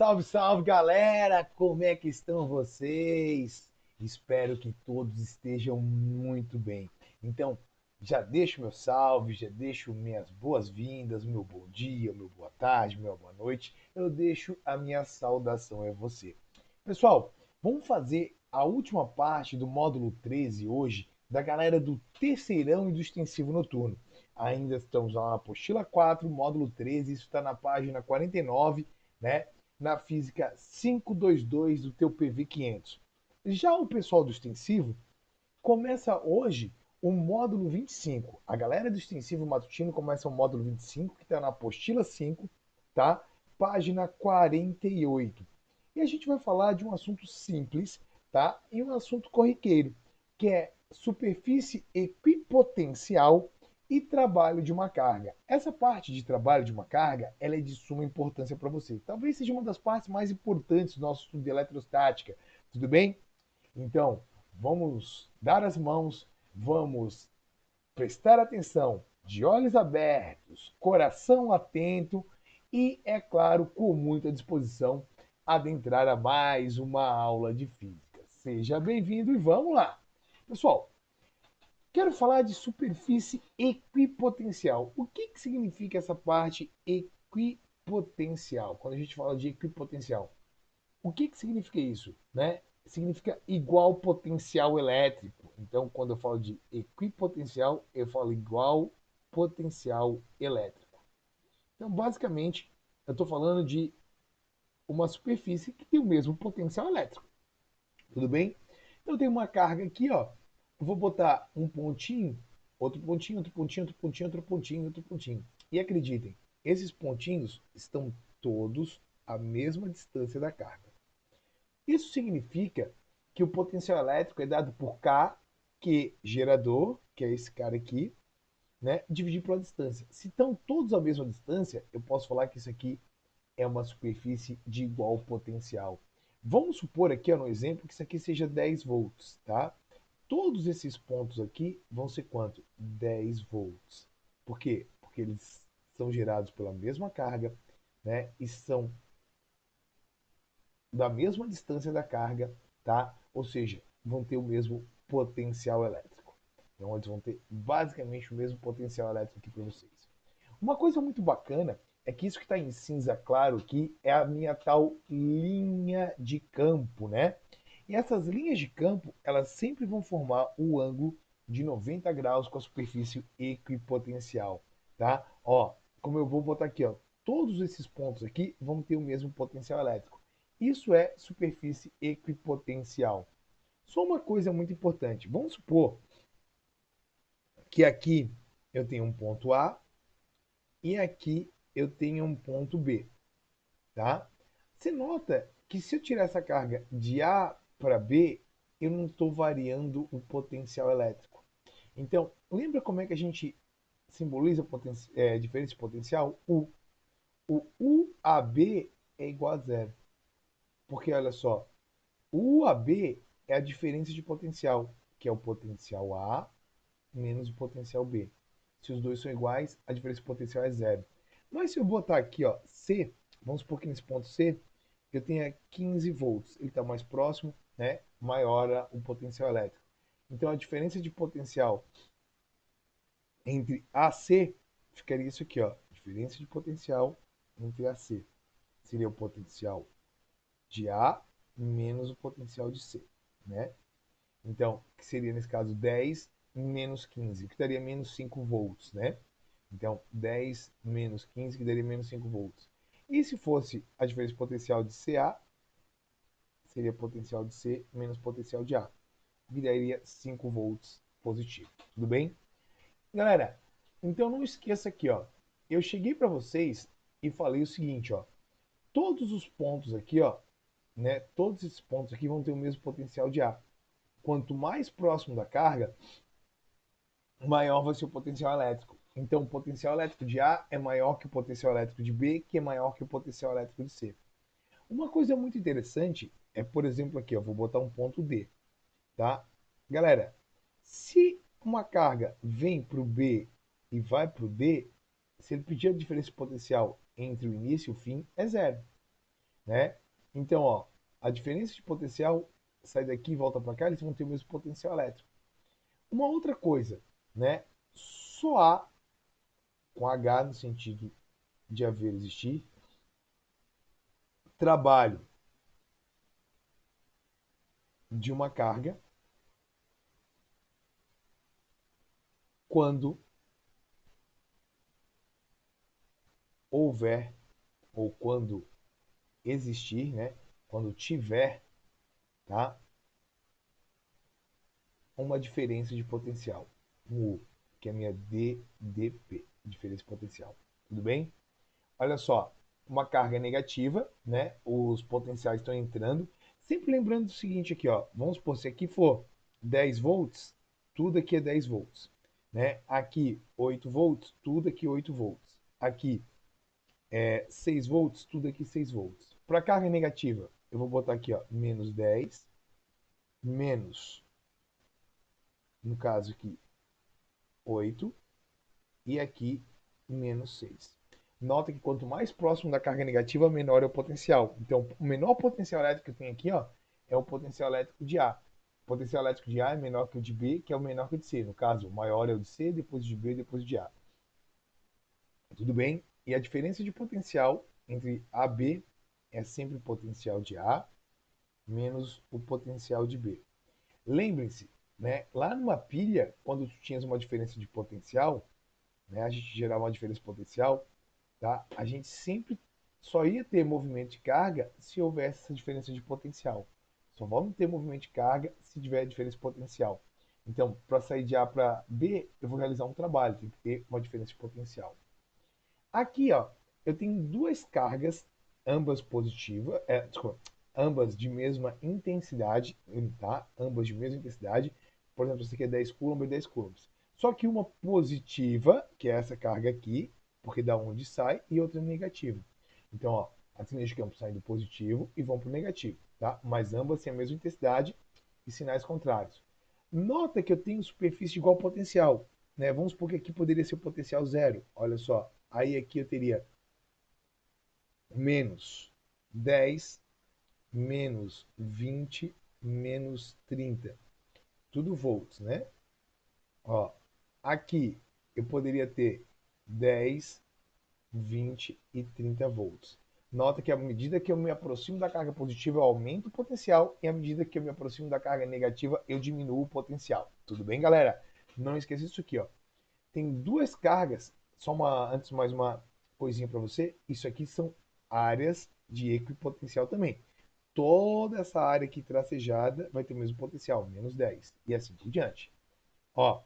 Salve, salve, galera! Como é que estão vocês? Espero que todos estejam muito bem. Então, já deixo meu salve, já deixo minhas boas-vindas, meu bom dia, meu boa tarde, meu boa noite. Eu deixo a minha saudação a você. Pessoal, vamos fazer a última parte do módulo 13 hoje da galera do terceirão e do extensivo noturno. Ainda estamos lá na apostila 4, módulo 13, isso está na página 49, né? Na física 522 do teu PV 500. Já o pessoal do extensivo começa hoje o módulo 25. A galera do extensivo matutino começa o módulo 25, que está na apostila 5, tá? Página 48. E a gente vai falar de um assunto simples, tá? E um assunto corriqueiro, que é superfície equipotencial e trabalho de uma carga. Essa parte de trabalho de uma carga, ela é de suma importância para você. Talvez seja uma das partes mais importantes do nosso estudo de eletrostática. Tudo bem? Então, vamos dar as mãos, vamos prestar atenção, de olhos abertos, coração atento e, é claro, com muita disposição, adentrar a mais uma aula de física. Seja bem-vindo e vamos lá! Pessoal, quero falar de superfície equipotencial. O que significa essa parte equipotencial? Quando a gente fala de equipotencial, o que significa isso? Né? Significa igual potencial elétrico. Então, quando eu falo de equipotencial, eu falo igual potencial elétrico. Então, basicamente, eu estou falando de uma superfície que tem o mesmo potencial elétrico. Tudo bem? Então, eu tenho uma carga aqui, ó. Eu vou botar um pontinho, outro pontinho, outro pontinho, outro pontinho, outro pontinho, outro pontinho. E acreditem, esses pontinhos estão todos à mesma distância da carga. Isso significa que o potencial elétrico é dado por K, que gerador, que é esse cara aqui, né, dividido pela distância. Se estão todos à mesma distância, eu posso falar que isso aqui é uma superfície de igual potencial. Vamos supor aqui, ó, no exemplo, que isso aqui seja 10 volts, tá? Todos esses pontos aqui vão ser quanto? 10 volts. Por quê? Porque eles são gerados pela mesma carga, né? E são da mesma distância da carga, tá? Ou seja, vão ter o mesmo potencial elétrico. Então, eles vão ter basicamente o mesmo potencial elétrico aqui para vocês. Uma coisa muito bacana é que isso que está em cinza claro aqui é a minha tal linha de campo, né? E essas linhas de campo, elas sempre vão formar o ângulo de 90 graus com a superfície equipotencial, tá? Ó, como eu vou botar aqui, ó, todos esses pontos aqui vão ter o mesmo potencial elétrico. Isso é superfície equipotencial. Só uma coisa muito importante. Vamos supor que aqui eu tenho um ponto A e aqui eu tenho um ponto B, tá? Você nota que se eu tirar essa carga de A para B, eu não estou variando o potencial elétrico. Então, lembra como é que a gente simboliza a diferença de potencial? O UAB é igual a zero. Porque, olha só, o UAB é a diferença de potencial, que é o potencial A menos o potencial B. Se os dois são iguais, a diferença de potencial é zero. Mas se eu botar aqui, ó, C, vamos supor que nesse ponto C, eu tenha 15 volts. Ele está mais próximo, né? Maior o potencial elétrico. Então a diferença de potencial entre AC ficaria isso aqui, ó. Diferença de potencial entre AC. Seria o potencial de A menos o potencial de C, né? Então, que seria nesse caso 10 menos 15, que daria menos 5 volts, né? Então, 10 menos 15, que daria menos 5 volts. E se fosse a diferença de potencial de CA, seria potencial de C menos potencial de A, que daria 5 volts positivo. Tudo bem? Galera, então não esqueça aqui, ó. Eu cheguei para vocês e falei o seguinte, ó. Todos os pontos aqui, ó, né? Todos esses pontos aqui vão ter o mesmo potencial de A. Quanto mais próximo da carga, maior vai ser o potencial elétrico. Então, o potencial elétrico de A é maior que o potencial elétrico de B, que é maior que o potencial elétrico de C. Uma coisa muito interessante é, por exemplo, aqui, eu vou botar um ponto D, tá? Galera, se uma carga vem para o B e vai para o D, se ele pedir a diferença de potencial entre o início e o fim, é zero. né? Então, ó, a diferença de potencial sai daqui e volta para cá, eles vão ter o mesmo potencial elétrico. Uma outra coisa, né? Só há, com H no sentido de haver existir, trabalho de uma carga quando houver ou quando existir, né? Quando tiver, tá? Uma diferença de potencial, um U, que é a minha DDP, diferença de potencial. Tudo bem? Olha só, uma carga negativa, né? Os potenciais estão entrando. Sempre lembrando do seguinte aqui, ó. Vamos supor, se aqui for 10 volts, tudo aqui é 10 volts. Né? Aqui 8 volts, tudo aqui 8 volts. Aqui 6 volts, tudo aqui 6 volts. Para carga negativa, eu vou botar aqui, ó, menos 10, menos, no caso aqui, 8, e aqui menos 6. Nota que quanto mais próximo da carga negativa, menor é o potencial. Então, o menor potencial elétrico que eu tenho aqui, ó, é o potencial elétrico de A. O potencial elétrico de A é menor que o de B, que é o menor que o de C. No caso, o maior é o de C, depois de B, depois de A. Tudo bem? E a diferença de potencial entre A e B é sempre o potencial de A menos o potencial de B. Lembrem-se, né, lá numa pilha, quando tu tinhas uma diferença de potencial, né, a gente gerava uma diferença potencial, tá? A gente sempre só ia ter movimento de carga se houvesse essa diferença de potencial. Só vamos ter movimento de carga se tiver diferença de potencial. Então, para sair de A para B, eu vou realizar um trabalho, tem que ter uma diferença de potencial. Aqui, ó, eu tenho duas cargas, ambas positivas, desculpa, ambas de mesma intensidade, tá? Ambas de mesma intensidade. Por exemplo, essa aqui é 10 coulombs e 10 coulombs. Só que uma positiva, que é essa carga aqui, porque da onde sai, e outra negativa. Então, ó, as linhas de campo saem do positivo e vão para o negativo, tá? Mas ambas têm a mesma intensidade e sinais contrários. Nota que eu tenho superfície de igual potencial, né? Vamos supor que aqui poderia ser o potencial zero. Olha só, aí aqui eu teria menos 10, menos 20, menos 30. Tudo volts, né? Ó, aqui eu poderia ter 10, 20 e 30 volts. Nota que à medida que eu me aproximo da carga positiva, eu aumento o potencial, e à medida que eu me aproximo da carga negativa, eu diminuo o potencial. Tudo bem, galera? Não esqueça isso aqui, ó. Tem duas cargas, só uma antes mais uma coisinha para você. Isso aqui são áreas de equipotencial também. Toda essa área aqui tracejada vai ter o mesmo potencial, menos 10, e assim por diante. Ó,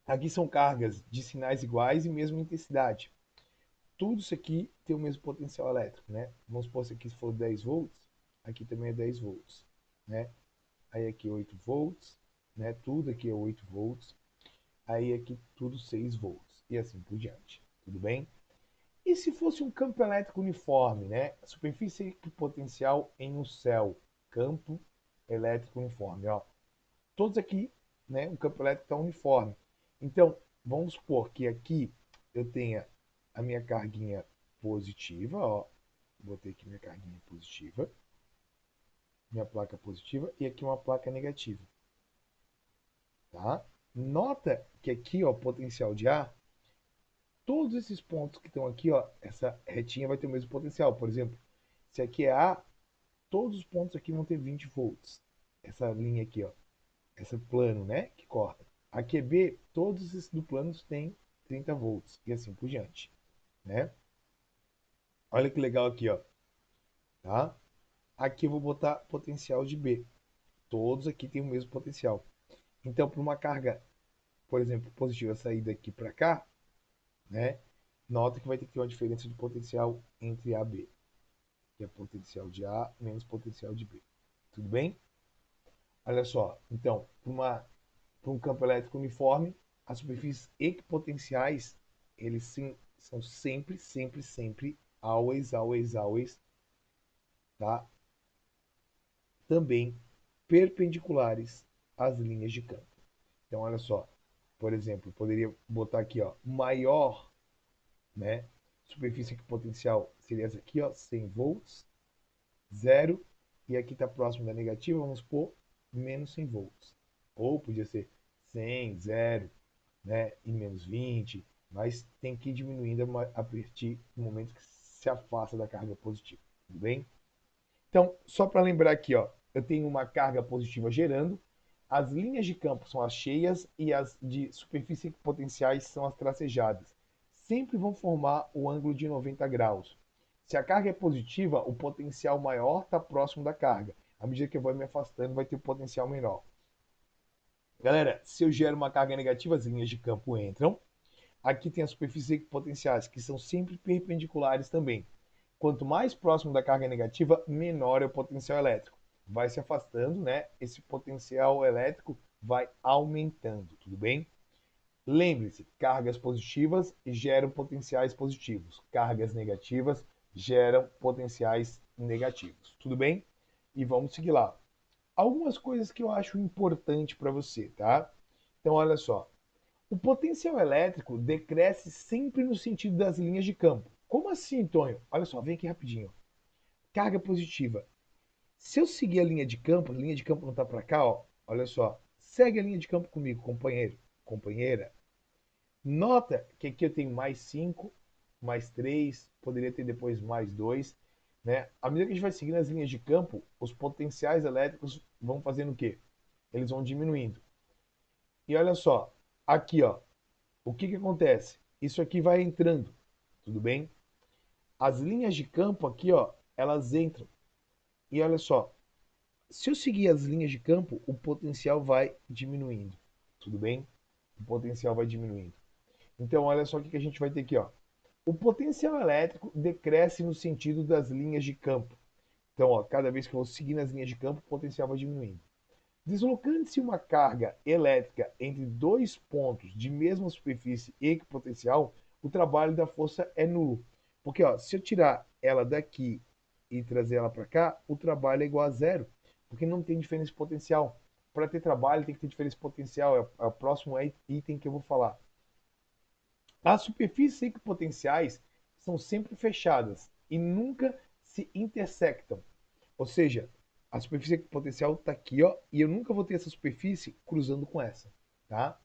aqui são cargas de sinais iguais e mesma intensidade. Tudo isso aqui tem o mesmo potencial elétrico, né? Vamos supor que aqui for 10 volts, aqui também é 10 volts, né? Aí aqui 8 volts, né? Tudo aqui é 8 volts. Aí aqui tudo 6 volts e assim por diante. Tudo bem? E se fosse um campo elétrico uniforme, né? Superfície equipotencial em um céu, campo elétrico uniforme, ó. Todos aqui, né? O campo elétrico está uniforme. Então, vamos supor que aqui eu tenha a minha carguinha positiva, ó. Botei aqui minha carguinha positiva, minha placa positiva e aqui uma placa negativa, tá? Nota que aqui, ó, potencial de A, todos esses pontos que estão aqui, ó, essa retinha vai ter o mesmo potencial. Por exemplo, se aqui é A, todos os pontos aqui vão ter 20 volts. Essa linha aqui, ó, esse plano, né, que corta. Aqui é B, todos esses do plano têm 30 volts e assim por diante, né? Olha que legal aqui, ó, tá? Aqui eu vou botar potencial de B. Todos aqui têm o mesmo potencial. Então, para uma carga, por exemplo, positiva sair daqui para cá, né? Nota que vai ter que ter uma diferença de potencial entre A e B, que é potencial de A menos potencial de B. Tudo bem? Olha só, então, para um campo elétrico uniforme, as superfícies equipotenciais, eles sim, são sempre, sempre, sempre, always, always, always, tá? Também perpendiculares às linhas de campo. Então, olha só, por exemplo, poderia botar aqui, ó, maior, né? Superfície equipotencial seria essa aqui, ó, 100 volts, 0, e aqui está próximo da negativa, vamos supor, menos 100 volts. Ou podia ser 100, 0, né, e menos 20, mas tem que ir diminuindo a partir do momento que se afasta da carga positiva, tudo bem? Então, só para lembrar aqui, ó, eu tenho uma carga positiva gerando, as linhas de campo são as cheias e as de superfície potenciais são as tracejadas. Sempre vão formar o ângulo de 90 graus. Se a carga é positiva, o potencial maior está próximo da carga. À medida que eu vou me afastando, vai ter o potencial menor. Galera, se eu gero uma carga negativa, as linhas de campo entram. Aqui tem as superfícies potenciais, que são sempre perpendiculares também. Quanto mais próximo da carga negativa, menor é o potencial elétrico. Vai se afastando, né? Esse potencial elétrico vai aumentando, tudo bem? Lembre-se, cargas positivas geram potenciais positivos, cargas negativas geram potenciais negativos, tudo bem? E vamos seguir lá. Algumas coisas que eu acho importante para você, tá? Então, olha só. O potencial elétrico decresce sempre no sentido das linhas de campo. Como assim, Tonho? Olha só, vem aqui rapidinho. Carga positiva. Se eu seguir a linha de campo não está para cá, ó. Olha só. Segue a linha de campo comigo, companheiro, companheira. Nota que aqui eu tenho mais 5, mais 3, poderia ter depois mais 2, né? À medida que a gente vai seguindo as linhas de campo, os potenciais elétricos vão fazendo o quê? Eles vão diminuindo. E olha só, aqui, ó, o que que acontece? Isso aqui vai entrando, tudo bem? As linhas de campo aqui, ó, elas entram. E olha só, se eu seguir as linhas de campo, o potencial vai diminuindo, tudo bem? O potencial vai diminuindo. Então, olha só o que que a gente vai ter aqui, ó. O potencial elétrico decresce no sentido das linhas de campo. Então, ó, cada vez que eu vou seguindo as linhas de campo, o potencial vai diminuindo. Deslocando-se uma carga elétrica entre dois pontos de mesma superfície equipotencial, o trabalho da força é nulo. Porque ó, se eu tirar ela daqui e trazer ela para cá, o trabalho é igual a zero, porque não tem diferença potencial. Para ter trabalho tem que ter diferença potencial, é o próximo item que eu vou falar. As superfícies equipotenciais são sempre fechadas e nunca se intersectam. Ou seja, a superfície potencial está aqui, ó, e eu nunca vou ter essa superfície cruzando com essa, tá?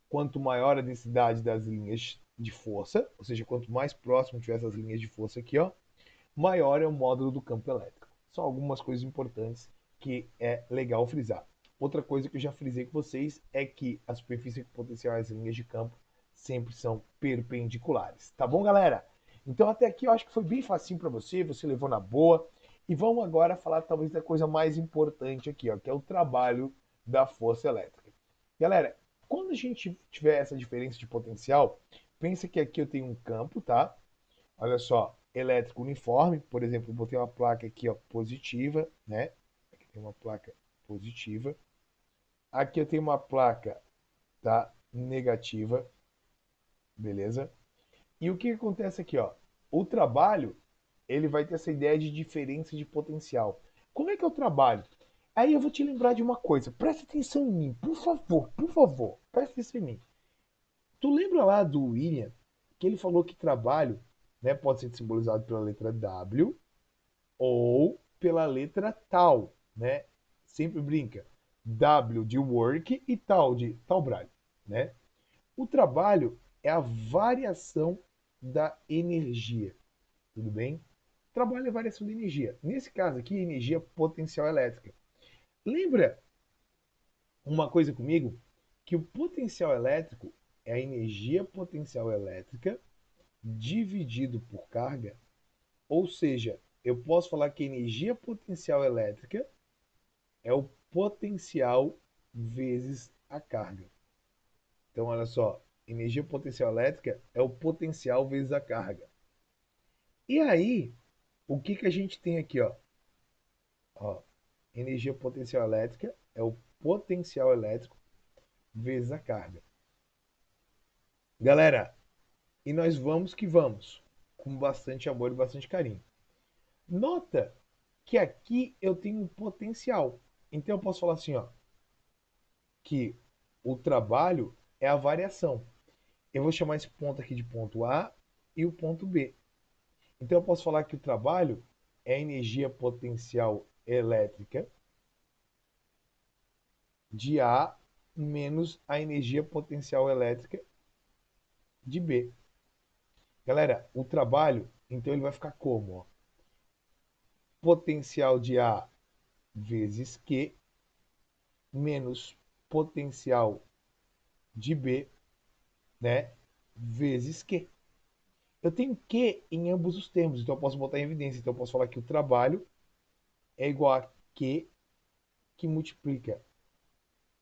Quanto maior a densidade das linhas de força, ou seja, quanto mais próximo tiver essas linhas de força aqui, ó, maior é o módulo do campo elétrico. São algumas coisas importantes que é legal frisar. Outra coisa que eu já frisei com vocês é que a superfície potencial e as linhas de campo sempre são perpendiculares. Tá bom, galera? Então até aqui eu acho que foi bem facinho para você, você levou na boa. E vamos agora falar talvez da coisa mais importante aqui, ó, que é o trabalho da força elétrica. Galera, quando a gente tiver essa diferença de potencial, pensa que aqui eu tenho um campo, tá? Olha só, elétrico uniforme, por exemplo, eu botei uma placa aqui, ó, positiva, né? Aqui tem uma placa positiva. Aqui eu tenho uma placa, tá, negativa, beleza? E o que acontece aqui, ó? O trabalho, ele vai ter essa ideia de diferença de potencial. Como é que é o trabalho? Aí eu vou te lembrar de uma coisa. Presta atenção em mim, por favor. Presta atenção em mim. Tu lembra lá do William, que ele falou que trabalho, né, pode ser simbolizado pela letra W ou pela letra tal, né? Sempre brinca. W de work e tal de trabalho, né? O trabalho é a variação da energia, tudo bem? Trabalho é variação de energia. Nesse caso aqui, energia potencial elétrica. Lembra uma coisa comigo? Que o potencial elétrico é a energia potencial elétrica dividido por carga. Ou seja, eu posso falar que a energia potencial elétrica é o potencial vezes a carga. Então, olha só, energia potencial elétrica é o potencial vezes a carga. E aí, o que que a gente tem aqui, ó? Ó, energia potencial elétrica é o potencial elétrico vezes a carga. Galera, e nós vamos que vamos, com bastante amor e bastante carinho. Nota que aqui eu tenho um potencial. Então eu posso falar assim, ó, que o trabalho é a variação. Eu vou chamar esse ponto aqui de ponto A e o ponto B. Então eu posso falar que o trabalho é a energia potencial elétrica de A menos a energia potencial elétrica de B. Galera, o trabalho, então ele vai ficar como? Ó? Potencial de A vezes Q menos potencial de B, né, vezes Q. Eu tenho Q em ambos os termos, então eu posso botar em evidência. Então eu posso falar que o trabalho é igual a Q que multiplica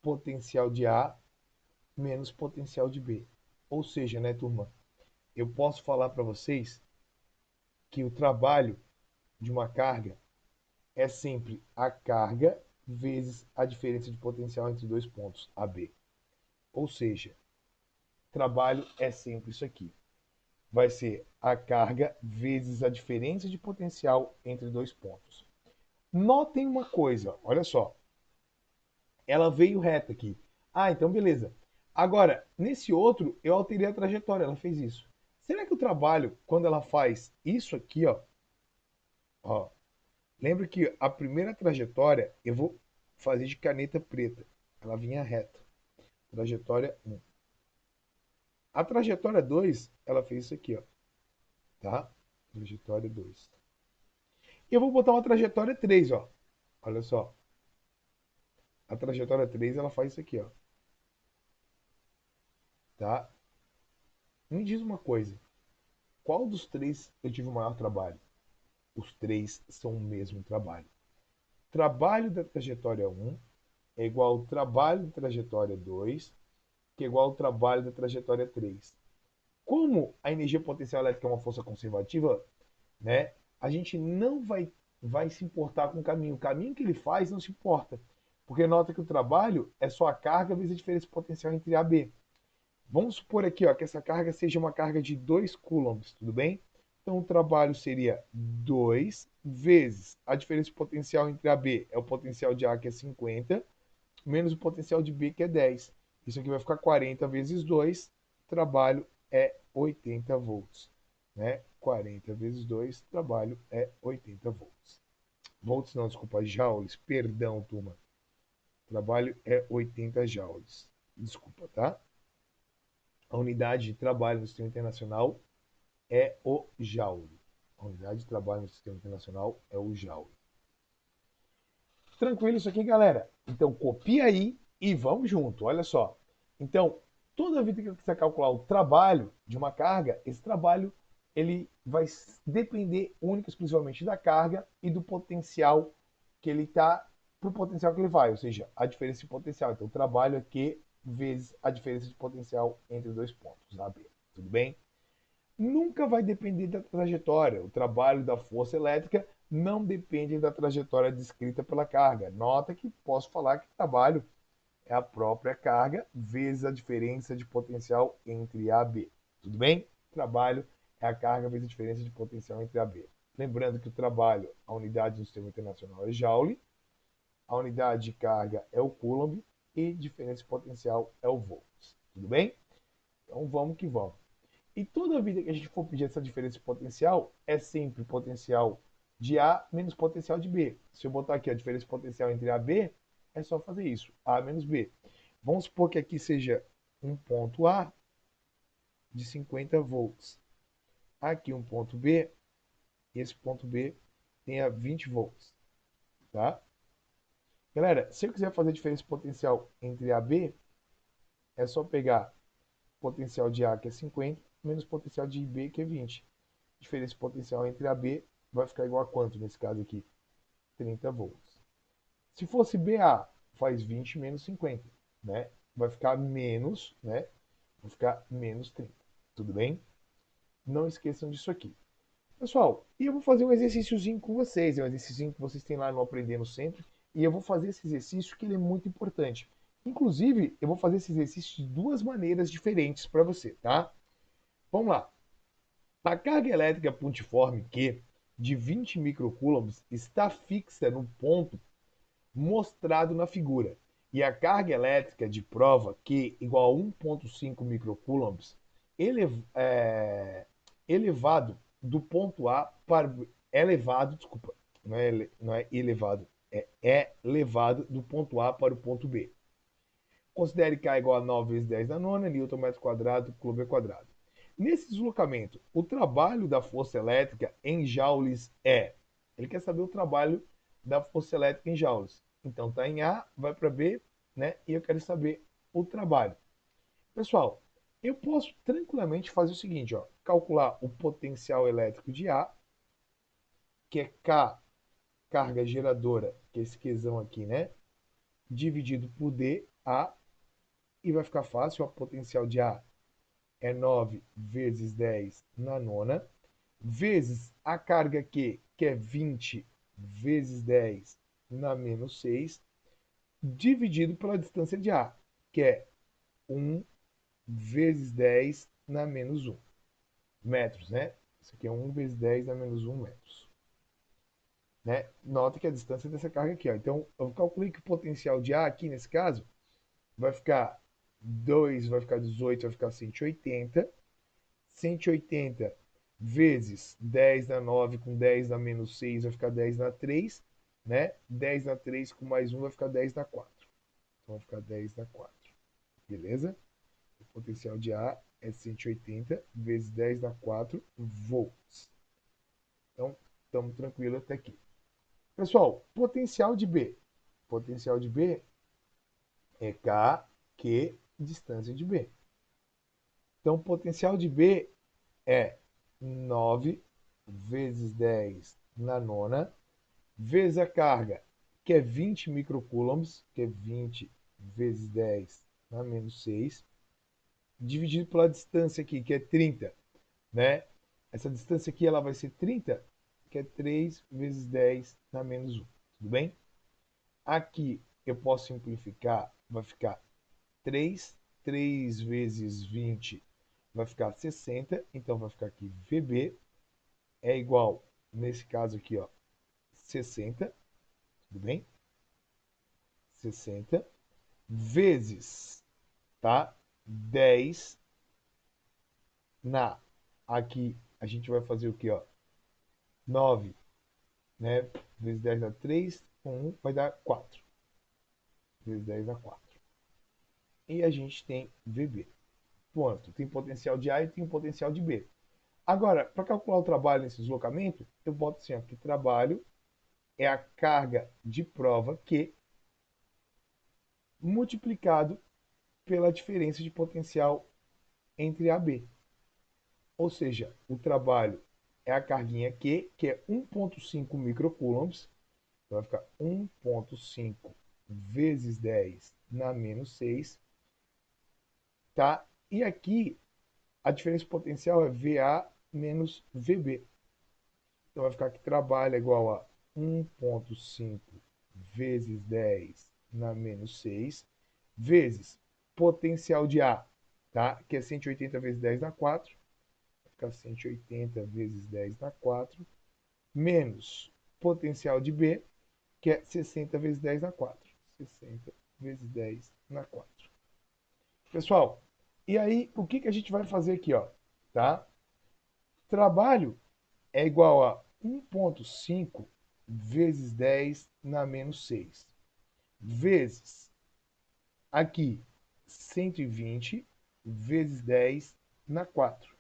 potencial de A menos potencial de B. Ou seja, né, turma, eu posso falar para vocês que o trabalho de uma carga é sempre a carga vezes a diferença de potencial entre dois pontos, AB. Ou seja, trabalho é sempre isso aqui. Vai ser a carga vezes a diferença de potencial entre dois pontos. Notem uma coisa, olha só. Ela veio reta aqui. Ah, então beleza. Agora, nesse outro, eu alterei a trajetória, ela fez isso. Será que o trabalho, quando ela faz isso aqui, ó, lembra que a primeira trajetória eu vou fazer de caneta preta. Ela vinha reta. Trajetória 1. A trajetória 2, ela fez isso aqui, ó. Tá? Trajetória 2. E eu vou botar uma trajetória 3, ó. Olha só. A trajetória 3, ela faz isso aqui, ó. Tá? Me diz uma coisa. Qual dos três eu tive o maior trabalho? Os três são o mesmo trabalho. Trabalho da trajetória 1 é igual ao trabalho da trajetória 2, que é igual ao trabalho da trajetória 3. Como a energia potencial elétrica é uma força conservativa, né, a gente não vai se importar com o caminho. O caminho que ele faz não se importa. Porque nota que o trabalho é só a carga vezes a diferença potencial entre A e B. Vamos supor aqui ó, que essa carga seja uma carga de 2 coulombs, tudo bem? Então o trabalho seria 2 vezes a diferença potencial entre A e B, é o potencial de A que é 50, menos o potencial de B que é 10. Isso aqui vai ficar 40 vezes 2, trabalho é 80 volts. Né? 40 vezes 2, trabalho é 80 volts. Volts não, desculpa, joules, perdão, turma. Trabalho é 80 joules. Desculpa, tá? A unidade de trabalho no sistema internacional é o joule. A unidade de trabalho no sistema internacional é o joule. Tranquilo isso aqui, galera? Então, copia aí e vamos junto. Olha só. Então, toda vida que você calcular o trabalho de uma carga, esse trabalho ele vai depender única e exclusivamente da carga e do potencial que ele está para o potencial que ele vai, ou seja, a diferença de potencial. Então, o trabalho é Q vezes a diferença de potencial entre dois pontos, AB. Tudo bem? Nunca vai depender da trajetória. O trabalho da força elétrica não depende da trajetória descrita pela carga. Nota que posso falar que trabalho é a própria carga vezes a diferença de potencial entre A e B. Tudo bem? Trabalho é a carga vezes a diferença de potencial entre A e B. Lembrando que o trabalho, a unidade do sistema internacional é Joule, a unidade de carga é o Coulomb e diferença de potencial é o Volts. Tudo bem? Então vamos que vamos. E toda vida que a gente for pedir essa diferença de potencial, é sempre potencial de A menos potencial de B. Se eu botar aqui a diferença de potencial entre A e B, é só fazer isso, A menos B. Vamos supor que aqui seja um ponto A de 50 volts. Aqui um ponto B, e esse ponto B tenha 20 volts. Tá? Galera, se eu quiser fazer a diferença de potencial entre A e B, é só pegar potencial de A, que é 50, menos potencial de B, que é 20. Diferença potencial entre A e B vai ficar igual a quanto nesse caso aqui? 30 volts. Se fosse BA, faz 20 menos 50, né? Vai ficar menos, né? Vai ficar menos 30. Tudo bem? Não esqueçam disso aqui. Pessoal, e eu vou fazer um exercíciozinho com vocês. É um exercício que vocês têm lá no Aprendendo Sempre. E eu vou fazer esse exercício que ele é muito importante. Inclusive, eu vou fazer esse exercício de duas maneiras diferentes para você, tá? Vamos lá. A carga elétrica pontiforme Q de 20 microcoulombs está fixa no ponto mostrado na figura. E a carga elétrica de prova Q igual a 1,5 microcoulombs elevado do ponto A para elevado, desculpa, não é elevado, é elevado do ponto A para o ponto B. Considere K igual a 9 vezes 10 na nona, Newton metro quadrado, Coulomb quadrado. Nesse deslocamento, o trabalho da força elétrica em joules é. Ele quer saber o trabalho da força elétrica em joules. Então está em A, vai para B, né? E eu quero saber o trabalho. Pessoal, eu posso tranquilamente fazer o seguinte, ó, calcular o potencial elétrico de A, que é K, carga geradora, que é esse Qzão aqui, né? Dividido por D, A, e vai ficar fácil, o potencial de A é 9 vezes 10 na nona, vezes a carga Q, que é 20 vezes 10 na menos 6, dividido pela distância de A, que é 1 vezes 10 na menos 1 metros, né? Isso aqui é 1 vezes 10 na menos 1 metros. Né? Nota que a distância dessa carga aqui, ó. Então, eu calculei que o potencial de A aqui, nesse caso, vai ficar 2, vai ficar 18, vai ficar 180. 180 vezes 10 na 9 com 10 na menos 6 vai ficar 10 na 3, né? 10 na 3 com mais 1 vai ficar 10 na 4. Então vai ficar 10 na 4. Beleza? O potencial de A é 180 vezes 10 na 4 volts. Então, estamos tranquilos até aqui. Pessoal, potencial de B. Potencial de B é K, Q, distância de B. Então, potencial de B é 9 vezes 10 na nona, vezes a carga, que é 20 microcoulombs, que é 20 vezes 10 na menos 6, dividido pela distância aqui, que é 30, né? Essa distância aqui ela vai ser 30, que é 3 vezes 10 na menos 1, tudo bem? Aqui eu posso simplificar, vai ficar 3 vezes 20 vai ficar 60, então vai ficar aqui VB é igual, nesse caso aqui, ó, 60, tudo bem? 60 vezes, tá? 10 na, aqui a gente vai fazer o que, ó? 9, né? Vezes 10 dá 3, 1 vai dar 4. Vezes 10 dá 4. E a gente tem VB. Quanto? Tem potencial de A e tem potencial de B. Agora, para calcular o trabalho nesse deslocamento, eu boto assim, ó, que trabalho é a carga de prova Q multiplicado pela diferença de potencial entre A e B. Ou seja, o trabalho é a carguinha Q, que é 1,5 microcoulombs. Então vai ficar 1,5 vezes 10 na menos 6. Tá? E aqui a diferença potencial é VA menos VB. Então vai ficar que trabalho é igual a 1,5 vezes 10 na menos 6, vezes potencial de A, tá? Que é 180 vezes 10 na 4. Vai ficar 180 vezes 10 na 4, menos potencial de B, que é 60 vezes 10 na 4. 60 vezes 10 na 4. Pessoal, e aí o que a gente vai fazer aqui, ó? Tá? Trabalho é igual a 1,5 vezes 10 na menos 6, vezes aqui 120 vezes 10 na 4.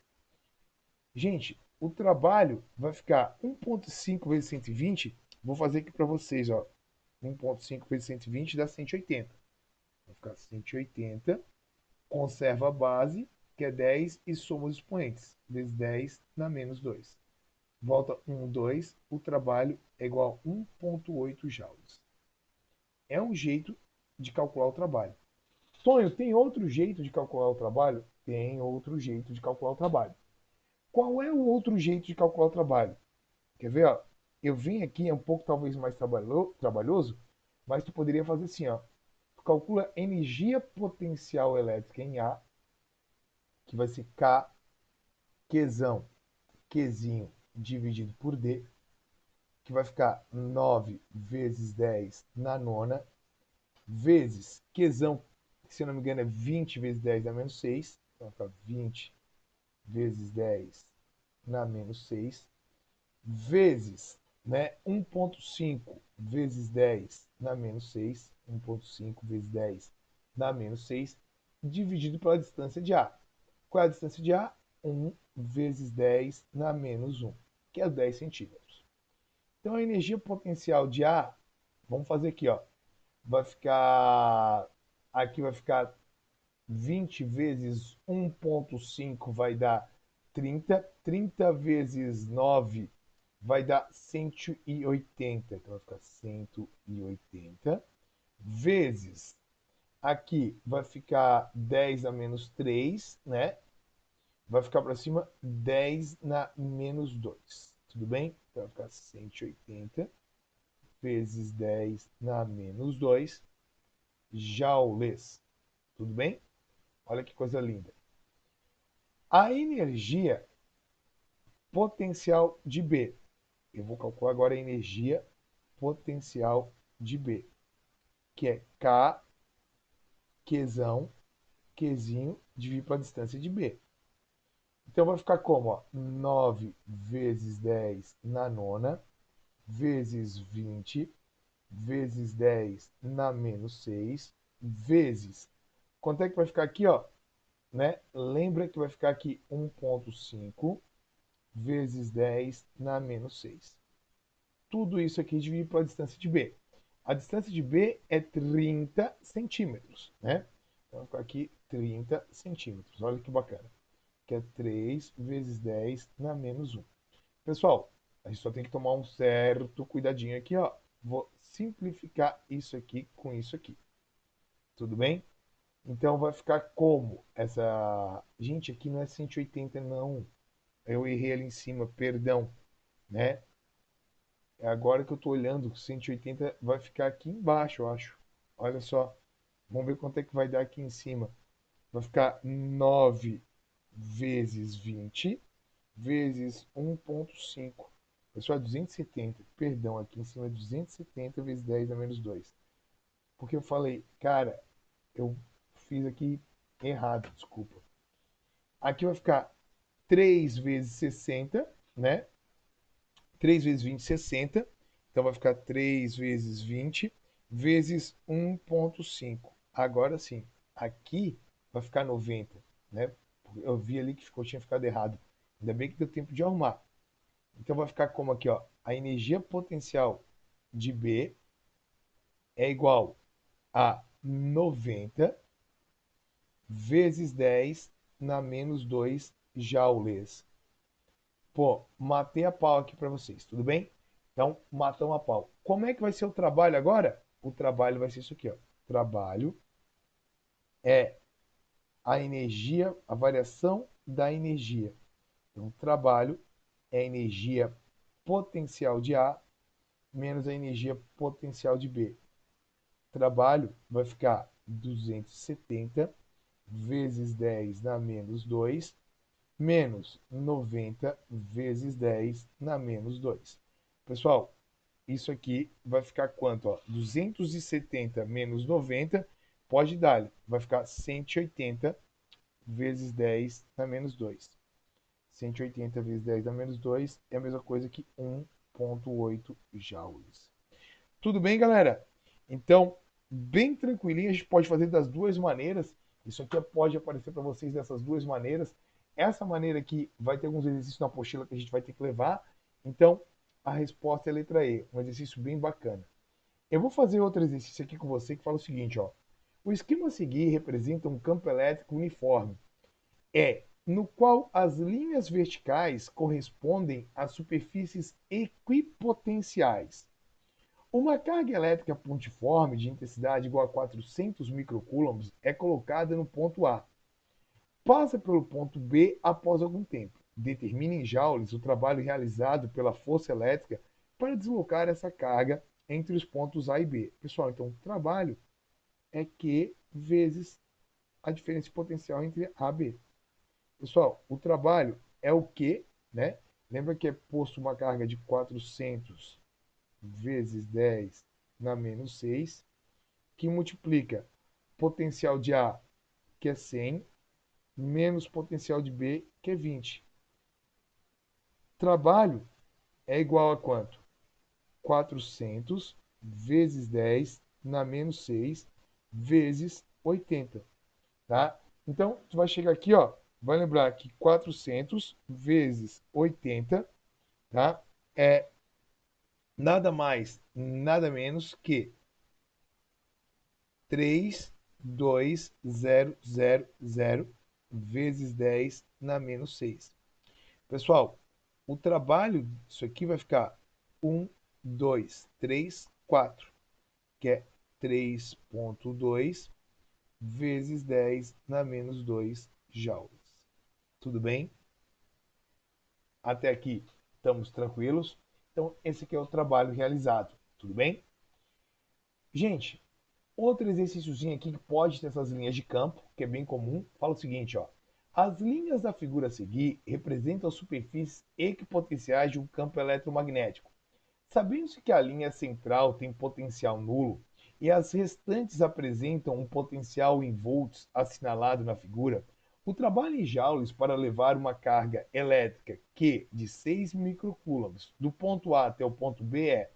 Gente, o trabalho vai ficar 1,5 vezes 120. Vou fazer aqui para vocês, ó. 1,5 vezes 120 dá 180. Vai ficar 180. Conserva a base, que é 10, e soma os expoentes. Vezes 10 na menos 2. Volta 1, 2. O trabalho é igual a 1,8 joules. É um jeito de calcular o trabalho. Tonho, tem outro jeito de calcular o trabalho? Tem outro jeito de calcular o trabalho. Qual é o outro jeito de calcular o trabalho? Quer ver? Ó? Eu vim aqui, é um pouco talvez mais trabalhoso, mas tu poderia fazer assim, ó. Tu calcula energia potencial elétrica em A, que vai ser K, Qzão, Qzinho dividido por D, que vai ficar 9 vezes 10 na nona, vezes Qzão, que se eu não me engano é 20 vezes 10 na menos 6, então vai ficar 20 vezes 10 na menos 6, vezes, né, 1,5 vezes 10 na menos 6, 1,5 vezes 10 na menos 6, dividido pela distância de A. Qual é a distância de A? 1 vezes 10 na menos 1, que é 10 centímetros. Então, a energia potencial de A, vamos fazer aqui, ó, vai ficar, aqui vai ficar 20 vezes 1,5 vai dar 30. 30 vezes 9 vai dar 180. Então vai ficar 180. Vezes, aqui vai ficar 10 a menos 3, né? Vai ficar para cima 10 na menos 2. Tudo bem? Então vai ficar 180 vezes 10 na menos 2 joules. Tudo bem? Olha que coisa linda. A energia potencial de B. Eu vou calcular agora a energia potencial de B, que é K, Qzão, Qzinho, dividido pela distância de B. Então vai ficar como? Ó, 9 vezes 10 na nona, vezes 20, vezes 10 na menos 6, vezes. Quanto é que vai ficar aqui? Ó, né? Lembra que vai ficar aqui 1,5 vezes 10 na menos 6. Tudo isso aqui dividido pela distância de B. A distância de B é 30 centímetros, né? Então, vai ficar aqui 30 centímetros. Olha que bacana. Que é 3 vezes 10 na menos 1. Pessoal, a gente só tem que tomar um certo cuidadinho aqui, ó. Vou simplificar isso aqui com isso aqui. Tudo bem? Então, vai ficar como essa... Gente, aqui não é 180, não. Eu errei ali em cima, perdão, né? Agora que eu estou olhando, 180 vai ficar aqui embaixo, eu acho. Olha só. Vamos ver quanto é que vai dar aqui em cima. Vai ficar 9 vezes 20 vezes 1,5. Pessoal, 270. Perdão, aqui em cima é 270 vezes 10 a menos 2. Porque eu falei, cara, eu fiz aqui errado, desculpa. Aqui vai ficar 3 vezes 60, né? 3 vezes 20, 60. Então vai ficar 3 vezes 20 vezes 1,5. Agora sim, aqui vai ficar 90, né? Eu vi ali que tinha ficado errado. Ainda bem que deu tempo de arrumar. Então vai ficar como aqui, ó. A energia potencial de B é igual a 90 vezes 10 na menos 2 joules. Pô, matei a pau aqui para vocês, tudo bem? Então, matamos a pau. Como é que vai ser o trabalho agora? O trabalho vai ser isso aqui, ó. Trabalho é a energia, a variação da energia. Então, trabalho é a energia potencial de A menos a energia potencial de B. Trabalho vai ficar 270 vezes 10 na menos 2 menos 90 vezes 10 na menos 2. Pessoal, isso aqui vai ficar quanto? Ó? 270 menos 90, pode dar, vai ficar 180 vezes 10 na menos 2. 180 vezes 10 na menos 2 é a mesma coisa que 1,8 joules. Tudo bem, galera? Então, bem tranquilinho, a gente pode fazer das duas maneiras. Isso aqui pode aparecer para vocês dessas duas maneiras. Essa maneira aqui vai ter alguns exercícios na apostila que a gente vai ter que levar. Então, a resposta é a letra E, um exercício bem bacana. Eu vou fazer outro exercício aqui com você que fala o seguinte, ó. O esquema a seguir representa um campo elétrico uniforme, no qual as linhas verticais correspondem às superfícies equipotenciais. Uma carga elétrica pontiforme de intensidade igual a 400 microcoulombs é colocada no ponto A. Passa pelo ponto B após algum tempo. Determine em joules o trabalho realizado pela força elétrica para deslocar essa carga entre os pontos A e B. Pessoal, então o trabalho é Q vezes a diferença de potencial entre A e B. Pessoal, o trabalho é o Q, né? Lembra que é posto uma carga de 400 vezes 10 na menos 6, que multiplica potencial de A, que é 100, menos potencial de B, que é 20. Trabalho é igual a quanto? 400 vezes 10 na menos 6 vezes 80, tá? Então, tu vai chegar aqui, ó, vai lembrar que 400 vezes 80, tá? É nada mais, nada menos que 32000 vezes 10 na menos 6. Pessoal, o trabalho disso aqui vai ficar 1, 2, 3, 4, que é 3,2 vezes 10 na menos 2 joules. Tudo bem? Até aqui estamos tranquilos? Então, esse aqui é o trabalho realizado. Tudo bem? Gente, outro exercíciozinho aqui que pode ter essas linhas de campo, que é bem comum, fala o seguinte, ó. As linhas da figura a seguir representam as superfícies equipotenciais de um campo eletromagnético. Sabendo-se que a linha central tem potencial nulo e as restantes apresentam um potencial em volts assinalado na figura, o trabalho em joules para levar uma carga elétrica Q de 6 microcoulombs do ponto A até o ponto B é.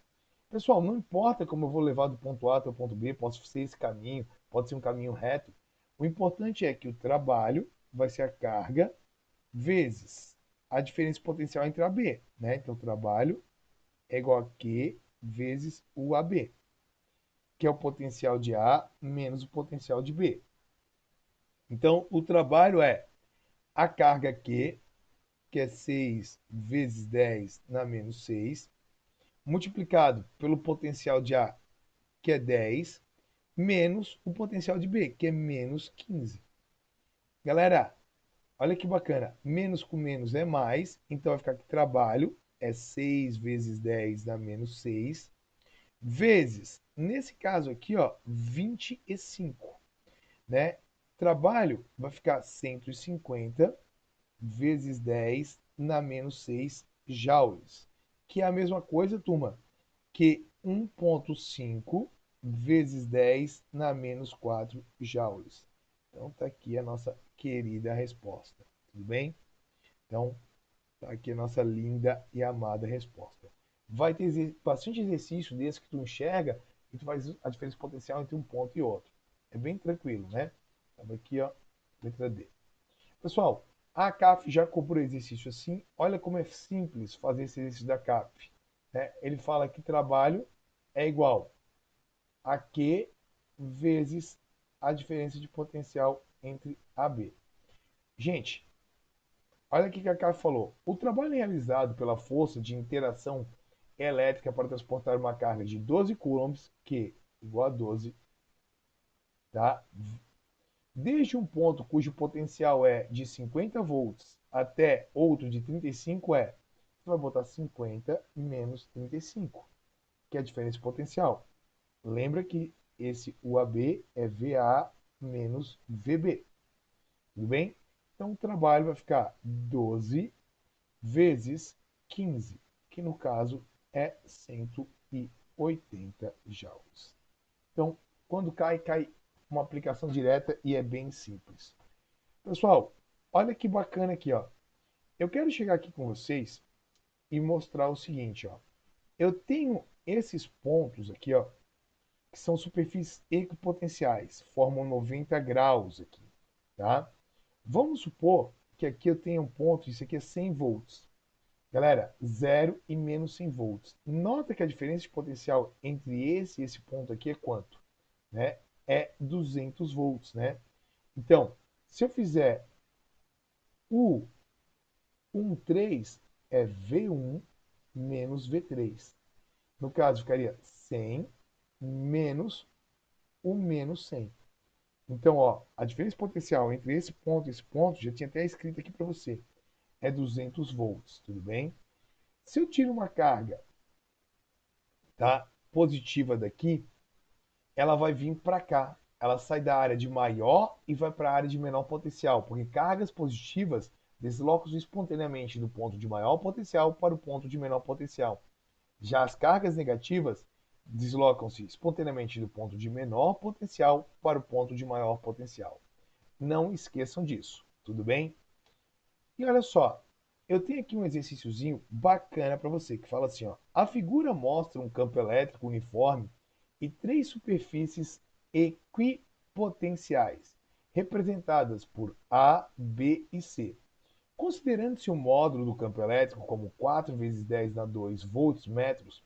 Pessoal, não importa como eu vou levar do ponto A até o ponto B, pode ser esse caminho, pode ser um caminho reto. O importante é que o trabalho vai ser a carga vezes a diferença potencial entre A e B, né? Então, o trabalho é igual a Q vezes o AB, que é o potencial de A menos o potencial de B. Então, o trabalho é a carga Q, que é 6 vezes 10 na menos 6, multiplicado pelo potencial de A, que é 10, menos o potencial de B, que é menos 15. Galera, olha que bacana. Menos com menos é mais, então vai ficar que trabalho é 6 vezes 10 dá menos 6, vezes, nesse caso aqui, ó, 25, né? Trabalho vai ficar 150 vezes 10 na menos 6 joules, que é a mesma coisa, turma, que 1,5 vezes 10 na menos 4 joules. Então, tá aqui a nossa querida resposta. Tudo bem? Então, tá aqui a nossa linda e amada resposta. Vai ter bastante exercício desse que tu enxerga e tu faz a diferença potencial entre um ponto e outro. É bem tranquilo, né? Estamos aqui, ó, letra D. Pessoal, a CAF já cobrou exercício assim. Olha como é simples fazer esse exercício da CAF. Né? Ele fala que trabalho é igual a Q vezes a diferença de potencial entre AB. Gente, olha o que a CAF falou. O trabalho realizado pela força de interação elétrica para transportar uma carga de 12 coulombs, Q igual a 12, tá? Desde um ponto cujo potencial é de 50 volts até outro de 35 é, você vai botar 50 menos 35, que é a diferença de potencial. Lembra que esse UAB é VA menos VB. Tudo bem? Então o trabalho vai ficar 12 vezes 15, que no caso é 180 joules. Então, quando cai, cai uma aplicação direta e é bem simples. Pessoal, olha que bacana aqui, ó. Eu quero chegar aqui com vocês e mostrar o seguinte, ó. Eu tenho esses pontos aqui, ó, que são superfícies equipotenciais, formam 90 graus aqui, tá? Vamos supor que aqui eu tenha um ponto, isso aqui é 100 volts. Galera, 0 e menos 100 volts. Nota que a diferença de potencial entre esse e esse ponto aqui é quanto? Né? É 200 volts, né? Então, se eu fizer o 1,3 é V1 menos V3. No caso, ficaria 100 menos o menos 100. Então, ó, a diferença potencial entre esse ponto e esse ponto, já tinha até escrito aqui para você, é 200 volts, tudo bem? Se eu tiro uma carga, tá, positiva daqui, ela vai vir para cá. Ela sai da área de maior e vai para a área de menor potencial, porque cargas positivas deslocam-se espontaneamente do ponto de maior potencial para o ponto de menor potencial. Já as cargas negativas deslocam-se espontaneamente do ponto de menor potencial para o ponto de maior potencial. Não esqueçam disso, tudo bem? E olha só, eu tenho aqui um exercíciozinho bacana para você, que fala assim, ó. A figura mostra um campo elétrico uniforme e três superfícies equipotenciais, representadas por A, B e C. Considerando-se o módulo do campo elétrico como 4 vezes 10 na 2 volts metros,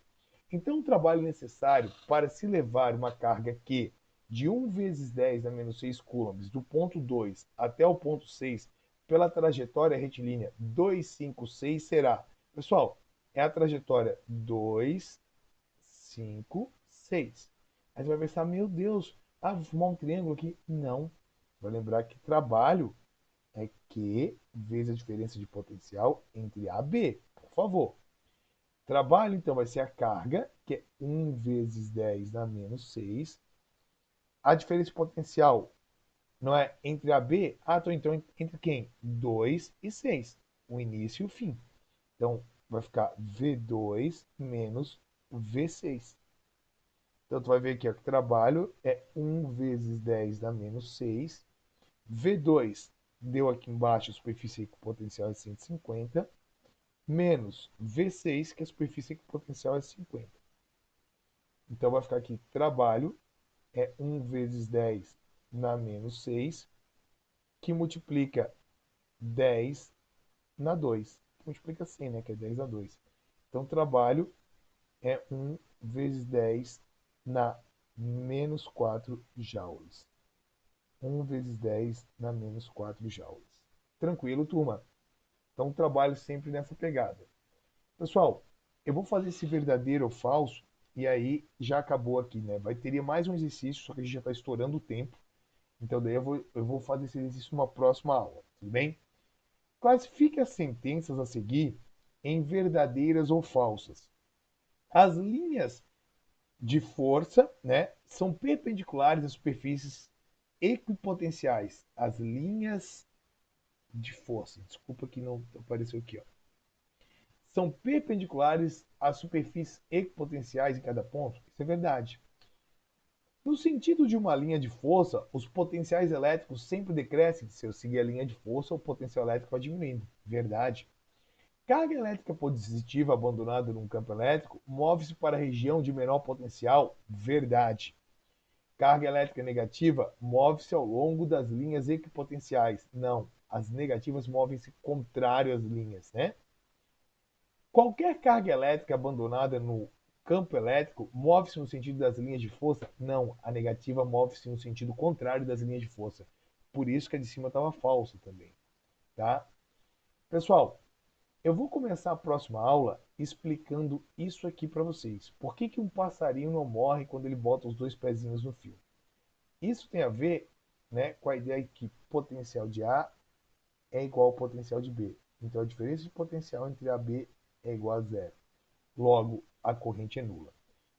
então o trabalho necessário para se levar uma carga Q de 1 vezes 10 a menos 6 coulombs do ponto 2 até o ponto 6 pela trajetória retilínea 256 será, pessoal, é a trajetória 256. Aí você vai pensar, meu Deus, vou formar um triângulo aqui. Não. Vai lembrar que trabalho é Q vezes a diferença de potencial entre A e B, por favor. Trabalho, então, vai ser a carga, que é 1 vezes 10 na menos 6. A diferença de potencial não é entre A e B? Então entre quem? 2 e 6. O início e o fim. Então, vai ficar V2 menos V6. Então, tu vai ver aqui ó, que o trabalho é 1 vezes 10 na menos 6. V2 deu aqui embaixo a superfície com potencial é 150, menos V6, que a superfície com potencial é 50. Então vai ficar aqui, trabalho é 1 vezes 10 na menos 6, que multiplica 10 na 2, que multiplica 100, né, que é 10 na 2. Então trabalho é 1 vezes 10 na menos 4 joules. 1 vezes 10 na menos 4 joules. Tranquilo, turma? Então trabalho sempre nessa pegada. Pessoal, eu vou fazer esse verdadeiro ou falso e aí já acabou aqui, né? Teria mais um exercício, só que a gente já está estourando o tempo. Então daí eu vou fazer esse exercício numa próxima aula, tudo bem? Classifique as sentenças a seguir em verdadeiras ou falsas. As linhas de força, né, são perpendiculares às superfícies equipotenciais. As linhas de força, desculpa que não apareceu aqui, ó, são perpendiculares às superfícies equipotenciais em cada ponto. Isso é verdade. No sentido de uma linha de força, os potenciais elétricos sempre decrescem. Se eu seguir a linha de força, o potencial elétrico vai diminuindo. Verdade. Carga elétrica positiva abandonada num campo elétrico move-se para a região de menor potencial. Verdade. Carga elétrica negativa move-se ao longo das linhas equipotenciais. Não, as negativas movem-se contrário às linhas, né? Qualquer carga elétrica abandonada no campo elétrico move-se no sentido das linhas de força? Não, a negativa move-se no sentido contrário das linhas de força. Por isso que a de cima estava falsa também, tá? Pessoal, eu vou começar a próxima aula explicando isso aqui para vocês. Por que um passarinho não morre quando ele bota os dois pezinhos no fio? Isso tem a ver, né, com a ideia que potencial de A é igual ao potencial de B. Então a diferença de potencial entre A e B é igual a zero. Logo, a corrente é nula.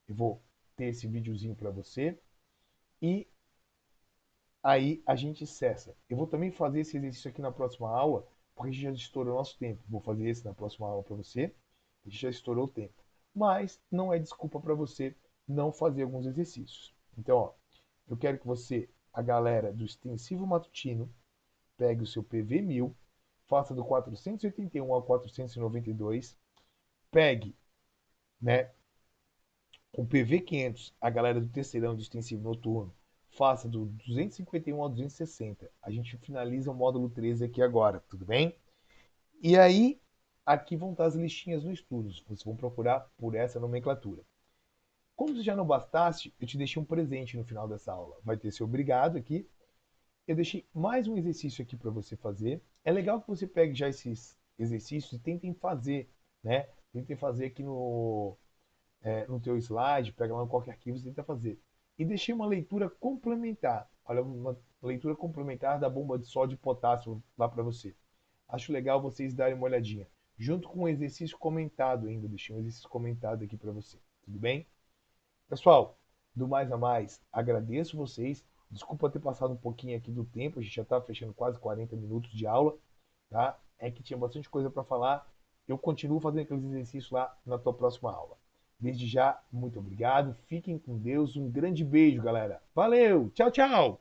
Eu vou ter esse videozinho para você e aí a gente cessa. Eu vou também fazer esse exercício aqui na próxima aula, porque a gente já estourou o nosso tempo. Vou fazer esse na próxima aula para você. A gente já estourou o tempo. Mas não é desculpa para você não fazer alguns exercícios. Então, ó, eu quero que você, a galera do extensivo matutino, pegue o seu PV1000, faça do 481 ao 492, pegue, né, o PV500, a galera do terceirão de extensivo noturno, faça do 251 ao 260. A gente finaliza o módulo 13 aqui agora, tudo bem? E aí, aqui vão estar as listinhas no estudos. Vocês vão procurar por essa nomenclatura. Como se já não bastasse, eu te deixei um presente no final dessa aula. Vai ter seu obrigado aqui. Eu deixei mais um exercício aqui para você fazer. É legal que você pegue já esses exercícios e tentem fazer, né? Tentem fazer aqui no teu slide, pega lá no qualquer arquivo e tenta fazer. E deixei uma leitura complementar. Olha, uma leitura complementar da bomba de sódio e potássio lá para você. Acho legal vocês darem uma olhadinha. Junto com um exercício comentado ainda. Deixei um exercício comentado aqui para você. Tudo bem? Pessoal, do mais a mais, agradeço vocês. Desculpa ter passado um pouquinho aqui do tempo. A gente já está fechando quase 40 minutos de aula. Tá? É que tinha bastante coisa para falar. Eu continuo fazendo aqueles exercícios lá na tua próxima aula. Desde já, muito obrigado. Fiquem com Deus. Um grande beijo, galera. Valeu! Tchau, tchau!